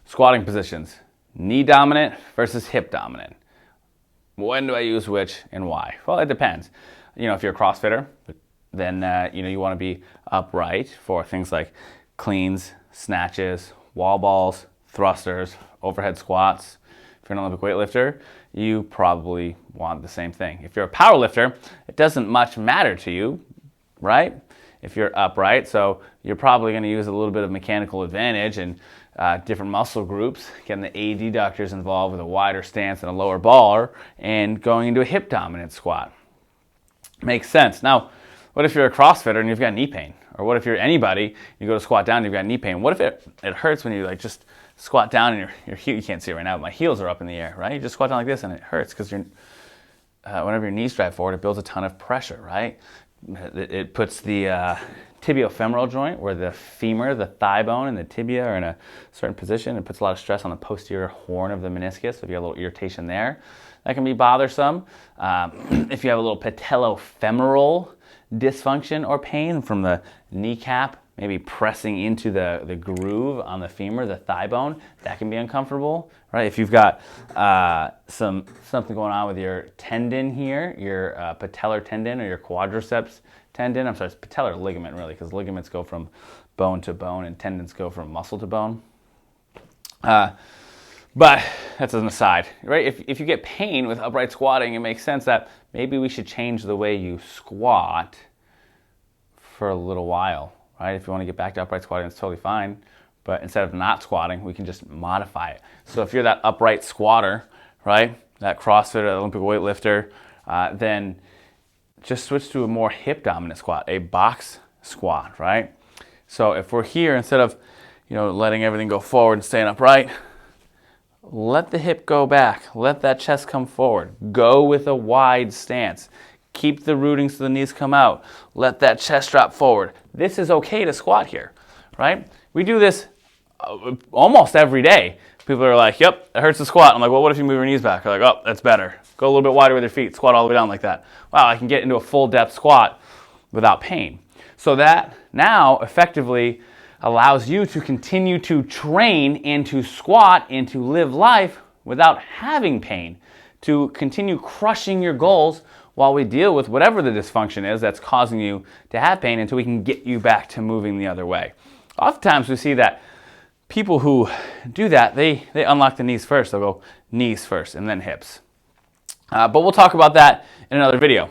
Squatting positions, knee dominant versus hip dominant. When do I use which and why? Well, it depends. If you're a CrossFitter, then you want to be upright for things like cleans, snatches, wall balls, thrusters, overhead squats. If you're an Olympic weightlifter, you probably want the same thing. If you're a powerlifter, it doesn't much matter to you, right? If you're upright, so you're probably going to use a little bit of mechanical advantage and different muscle groups, getting the adductors involved with a wider stance and a lower bar, and going into a hip dominant squat. Makes sense. Now, what if you're a CrossFitter and you've got knee pain? Or what if you're anybody, you go to squat down and you've got knee pain? What if it hurts when you just squat down and your heel, you can't see it right now, but my heels are up in the air, right? You just squat down like this and it hurts because whenever your knees drive forward, it builds a ton of pressure, right? It puts the tibiofemoral joint, where the femur, the thigh bone, and the tibia are in a certain position. It puts a lot of stress on the posterior horn of the meniscus. So if you have a little irritation there, that can be bothersome. If you have a little patellofemoral dysfunction or pain from the kneecap, maybe pressing into the groove on the femur, the thigh bone, that can be uncomfortable, right? If you've got something going on with your tendon here, your patellar tendon or your quadriceps tendon, I'm sorry, it's patellar ligament really, because ligaments go from bone to bone and tendons go from muscle to bone. But that's an aside, right? If you get pain with upright squatting, it makes sense that maybe we should change the way you squat for a little while, right? If you want to get back to upright squatting, it's totally fine. But instead of not squatting, we can just modify it. So if you're that upright squatter, right, that CrossFitter, that Olympic weightlifter, then just switch to a more hip dominant squat, a box squat, right? So if we're here, instead of letting everything go forward and staying upright, let the hip go back. Let that chest come forward. Go with a wide stance. Keep the rooting so the knees come out. Let that chest drop forward. This is okay to squat here, right? We do this almost every day. People are like, yep, it hurts to squat. I'm like, well, what if you move your knees back? They're like, oh, that's better. Go a little bit wider with your feet. Squat all the way down like that. Wow, I can get into a full depth squat without pain. So that now effectively allows you to continue to train and to squat and to live life without having pain, to continue crushing your goals while we deal with whatever the dysfunction is that's causing you to have pain until we can get you back to moving the other way. Oftentimes we see that people who do that, they unlock the knees first. They'll go knees first and then hips. But we'll talk about that in another video.